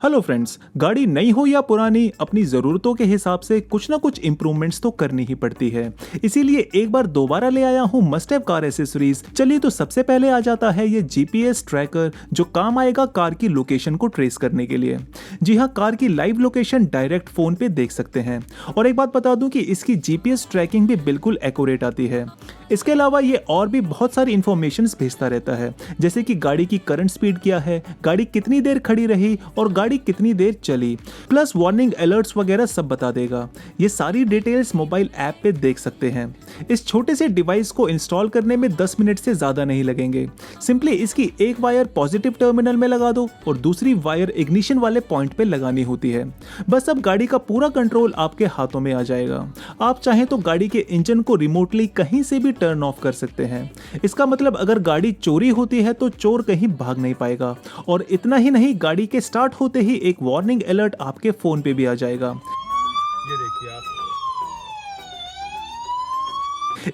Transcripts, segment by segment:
Hello friends, गाड़ी नई हो या पुरानी, अपनी ज़रूरतों के हिसाब से कुछ ना कुछ इंप्रूवमेंट्स तो करनी ही पड़ती है। इसीलिए एक बार दोबारा ले आया हूँ मस्ट हैव कार एसेसरीज। चलिए, तो सबसे पहले आ जाता है ये जीपीएस ट्रैकर, जो काम आएगा कार की लोकेशन को ट्रेस करने के लिए। जी हाँ, कार की लाइव लोकेशन डायरेक्ट फ़ोन पे देख सकते हैं। और एक बात बता दूं कि इसकी जीपीएस ट्रैकिंग भी बिल्कुल एक्यूरेट आती है। इसके अलावा ये और भी बहुत सारी इन्फॉर्मेशन भेजता रहता है, जैसे कि गाड़ी की करंट स्पीड क्या है, गाड़ी कितनी देर खड़ी रही और गाड़ी कितनी देर चली, प्लस वार्निंग अलर्ट्स वगैरह सब बता देगा। ये सारी डिटेल्स मोबाइल ऐप पे देख सकते हैं। इस छोटे से डिवाइस को इंस्टॉल करने में 10 मिनट से ज़्यादा नहीं लगेंगे। सिंपली इसकी एक वायर पॉजिटिव टर्मिनल में लगा दो और दूसरी वायर इग्निशन वाले पॉइंट पे लगानी होती है। बस अब गाड़ी का पूरा कंट्रोल आपके हाथों में आ जाएगा। आप चाहें तो गाड़ी के इंजन को रिमोटली कहीं से भी टर्न ऑफ कर सकते हैं। इसका मतलब अगर गाड़ी चोरी होती है तो चोर कहीं भाग नहीं पाएगा। और इतना ही नहीं, गाड़ी के स्टार्ट होते ही एक वार्निंग अलर्ट आपके फोन पे भी आ जाएगा। ये देखिए आप।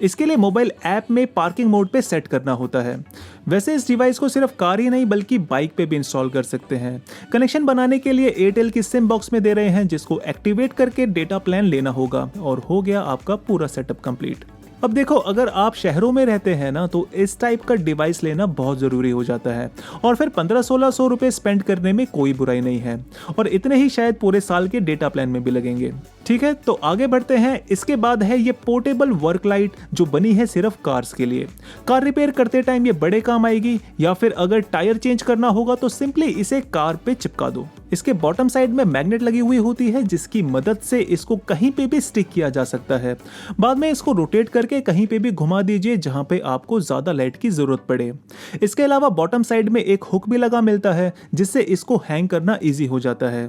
इसके लिए मोबाइल ऐप में पार्किंग मोड पे सेट करना होता है। वैसे इस डिवाइस को सिर्फ कार ही नहीं बल्कि बाइक पे भी इंस्टॉल कर सकते हैं। कनेक्शन बनाने के लिए एयरटेल की सिम बॉक्स में दे रहे हैं, जिसको एक्टिवेट करके डेटा प्लान लेना होगा और हो गया आपका पूरा सेटअप कंप्लीट। अब देखो, अगर आप शहरों में रहते हैं ना, तो इस टाइप का डिवाइस लेना बहुत ज़रूरी हो जाता है। और फिर 1500-1600 रुपये स्पेंड करने में कोई बुराई नहीं है। और इतने ही शायद पूरे साल के डेटा प्लान में भी लगेंगे। ठीक है, तो आगे बढ़ते हैं। इसके बाद है ये पोर्टेबल वर्क लाइट, जो बनी है सिर्फ कार्स के लिए। कार रिपेयर करते टाइम ये बड़े काम आएगी, या फिर अगर टायर चेंज करना होगा तो सिंपली इसे कार पे चिपका दो। इसके बॉटम साइड में मैग्नेट लगी हुई होती है, जिसकी मदद से इसको कहीं पे भी स्टिक किया जा सकता है। बाद में इसको रोटेट करके कहीं पे भी घुमा दीजिए जहां पे आपको ज्यादा लाइट की जरूरत पड़े। इसके अलावा बॉटम साइड में एक हुक भी लगा मिलता है, जिससे इसको हैंग करना इजी हो जाता है।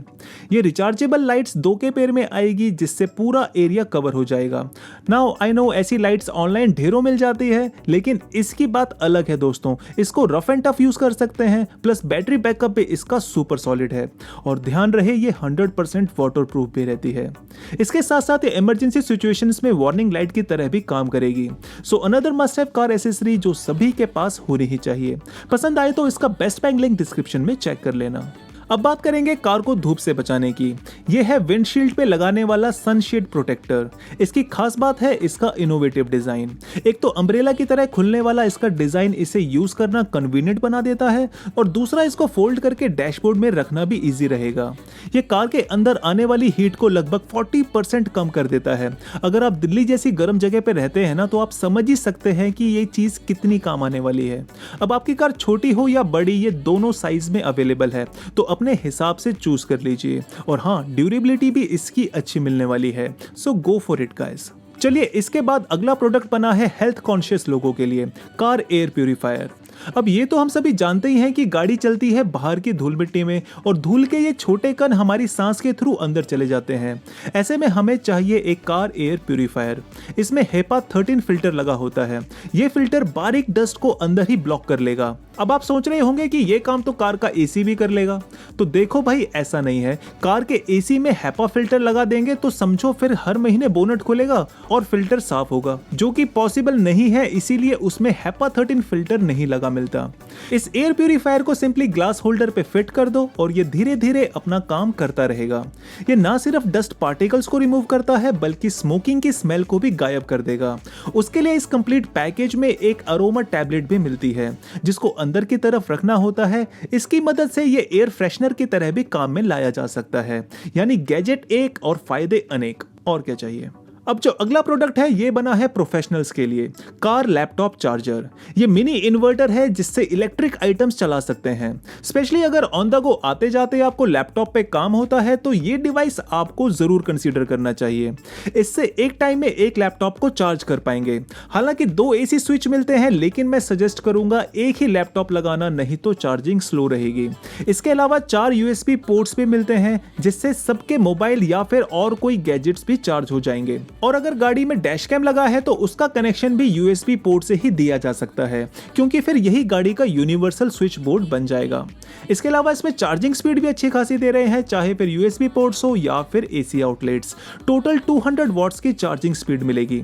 ये रिचार्जेबल लाइट्स 2 के पेयर में आएगी, जिससे पूरा एरिया कवर हो जाएगा। नाउ आई नो ऐसी लाइट्स ऑनलाइन ढेरों मिल जाती है, लेकिन इसकी बात अलग है दोस्तों। इसको रफ एंड टफ यूज कर सकते हैं, प्लस बैटरी बैकअप भी इसका सुपर सॉलिड है। और ध्यान रहे, ये 100% वाटरप्रूफ भी रहती है। इसके साथ साथ ये इमरजेंसी सिचुएशंस में वार्निंग लाइट की तरह भी काम करेगी। So another must have car accessory जो सभी के पास होनी ही चाहिए। पसंद आए तो इसका बेस्ट बाइंग लिंक डिस्क्रिप्शन में चेक कर लेना। अब बात करेंगे कार को धूप से बचाने की। यह है विंडशील्ड पे लगाने वाला सनशेड प्रोटेक्टर। इसकी खास बात है इसका इनोवेटिव डिजाइन। एक तो अम्ब्रेला की तरह खुलने वाला इसका डिजाइन इसे यूज करना कन्वीनियंट बना देता है, और दूसरा इसको फोल्ड करके डैशबोर्ड में रखना भी इजी रहेगा। यह कार के अंदर आने वाली हीट को लगभग 40% कम कर देता है। अगर आप दिल्ली जैसी गर्म जगह पे रहते हैं ना, तो आप समझ ही सकते हैं कि ये चीज कितनी काम आने वाली है। अब आपकी कार छोटी हो या बड़ी, ये दोनों साइज में अवेलेबल है, तो अपने हिसाब से चूज कर लीजिए। और हाँ, ड्यूरेबिलिटी भी इसकी अच्छी मिलने वाली है। सो गो फॉर इट गाइस। चलिए, इसके बाद अगला प्रोडक्ट बना है हेल्थ कॉन्शियस लोगों के लिए, कार एयर प्यूरिफायर। अब ये तो हम सभी जानते ही हैं कि गाड़ी चलती है बाहर की धूल मिट्टी में, और धूल के ये छोटे कण हमारी सांस के थ्रू अंदर चले जाते हैं। ऐसे में हमें चाहिए एक कार एयर प्यूरिफायर। इसमें HEPA 13 फिल्टर लगा होता है। ये फिल्टर बारीक डस्ट को अंदर ही ब्लॉक कर लेगा। अब आप सोच रहे होंगे कि ये काम तो कार का एसी भी कर लेगा। तो देखो भाई, ऐसा नहीं है। कार के एसी में HEPA फिल्टर लगा देंगे तो समझो फिर हर महीने बोनट खुलेगा और फिल्टर साफ होगा, जो कि पॉसिबल नहीं है। इसीलिए उसमें HEPA 13 फिल्टर नहीं लगा मिलता। इस एयर प्यूरिफायर को सिंपली ग्लास होल्डर पे फिट कर दो और ये धीरे धीरे अपना काम करता रहेगा। ये ना सिर्फ डस्ट पार्टिकल्स को रिमूव करता है, बल्कि स्मोकिंग की स्मेल को भी गायब कर देगा। उसके लिए इस कंप्लीट पैकेज में एक अरोमा टैबलेट भी मिलती है, जिसको अंदर की तरफ रखना होता है। इसकी मदद से ये एयर फ्रेशनर की तरह भी काम में लाया जा सकता है। यानी गैजेट एक और फायदे अनेक, और क्या चाहिए। अब जो अगला प्रोडक्ट है, ये बना है प्रोफेशनल्स के लिए, कार लैपटॉप चार्जर। ये मिनी इन्वर्टर है, जिससे इलेक्ट्रिक आइटम्स चला सकते हैं। स्पेशली अगर ऑन द गो आते जाते आपको लैपटॉप पे काम होता है, तो ये डिवाइस आपको जरूर कंसीडर करना चाहिए। इससे एक टाइम में एक लैपटॉप को चार्ज कर पाएंगे। हालांकि 2 AC स्विच मिलते हैं, लेकिन मैं सजेस्ट करूंगा एक ही लैपटॉप लगाना, नहीं तो चार्जिंग स्लो रहेगी। इसके अलावा 4 USB पोर्ट्स भी मिलते हैं, जिससे सबके मोबाइल या फिर और कोई गैजेट्स भी चार्ज हो जाएंगे। और अगर गाड़ी में डैश कैम लगा है तो उसका कनेक्शन भी USB पोर्ट से ही दिया जा सकता है, क्योंकि फिर यही गाड़ी का यूनिवर्सल स्विच बोर्ड बन जाएगा। इसके अलावा इसमें चार्जिंग स्पीड भी अच्छी खासी दे रहे हैं, चाहे फिर USB पोर्ट्स हो या फिर AC आउटलेट्स। टोटल 200 वॉट्स की चार्जिंग स्पीड मिलेगी।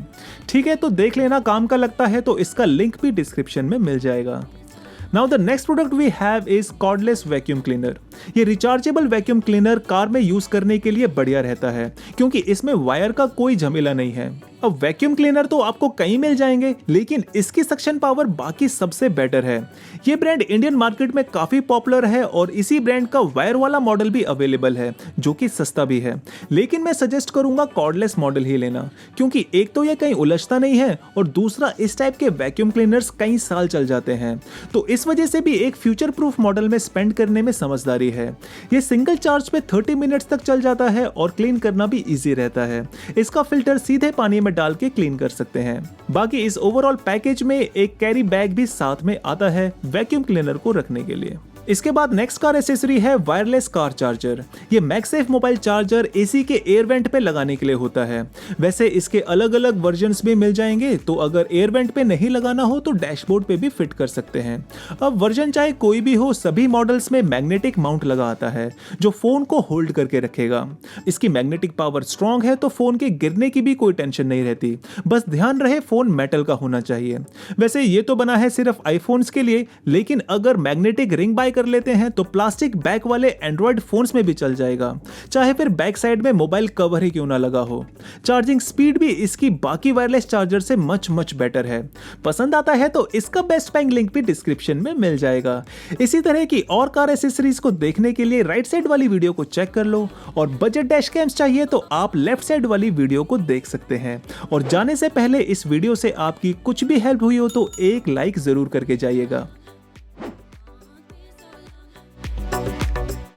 ठीक है, तो देख लेना, काम का लगता है तो इसका लिंक भी डिस्क्रिप्शन में मिल जाएगा। Now the next product we have is cordless vacuum cleaner। ये रिचार्जेबल वैक्यूम क्लीनर कार में यूज करने के लिए बढ़िया रहता है क्योंकि इसमें वायर का कोई झमेला नहीं है। अब वैक्यूम क्लीनर तो आपको कहीं मिल जाएंगे, लेकिन इसकी सक्शन पावर बाकी सबसे बेटर है। ये ब्रांड इंडियन मार्केट में काफी पॉपुलर है और इसी ब्रांड का वायर वाला मॉडल भी अवेलेबल है जो कि सस्ता भी है, लेकिन मैं सजेस्ट करूंगा कॉर्डलेस मॉडल ही लेना, क्योंकि एक तो ये कहीं उलझता नहीं है और दूसरा इस टाइप के वैक्यूम क्लीनर्स कई साल चल जाते हैं। तो इस वजह से भी एक फ्यूचर प्रूफ मॉडल में स्पेंड करने में समझदारी है। ये सिंगल चार्ज पे 30 मिनट्स तक चल जाता है और क्लीन करना भी इजी रहता है। इसका फिल्टर सीधे पानी में डाल के क्लीन कर सकते हैं। बाकी इस ओवरऑल पैकेज में एक कैरी बैग भी साथ में आता है वैक्यूम क्लीनर को रखने के लिए। इसके बाद नेक्स्ट कार एसेसरी है वायरलेस कार चार्जर। ये मैगसेफ मोबाइल चार्जर एसी के एयर वेंट पे लगाने के लिए होता है। वैसे इसके अलग अलग वर्जन्स भी मिल जाएंगे, तो अगर एयर वेंट पे नहीं लगाना हो तो डैशबोर्ड पे भी फिट कर सकते हैं। अब वर्जन चाहे कोई भी हो, सभी मॉडल्स में मैग्नेटिक माउंट लगा आता है जो फोन को होल्ड करके रखेगा। इसकी मैग्नेटिक पावर स्ट्रॉन्ग है तो फोन के गिरने की भी कोई टेंशन नहीं रहती। बस ध्यान रहे फोन मेटल का होना चाहिए। वैसे ये तो बना है सिर्फ आईफोन्स के लिए, लेकिन अगर मैग्नेटिक रिंग बाय कर लेते हैं तो प्लास्टिक बैक वाले एंड्रॉइड फोन्स में भी चल जाएगा, चाहे फिर बैक साइड में मोबाइल कवर ही क्यों ना लगा हो। चार्जिंग स्पीड भी इसकी बाकी वायरलेस चार्जर से मच बेटर है। पसंद आता है तो इसका बेस्ट बाइंग लिंक भी डिस्क्रिप्शन में मिल जाएगा। इसी तरह की और कार एसेसरीज को देखने के लिए राइट साइड वाली वीडियो को चेक कर लो, और बजट डैश कैम्स चाहिए तो आप लेफ्ट साइड वाली वीडियो को देख सकते हैं। और जाने से पहले इस वीडियो से आपकी कुछ भी हेल्प हुई हो तो एक लाइक जरूर करके जाइएगा।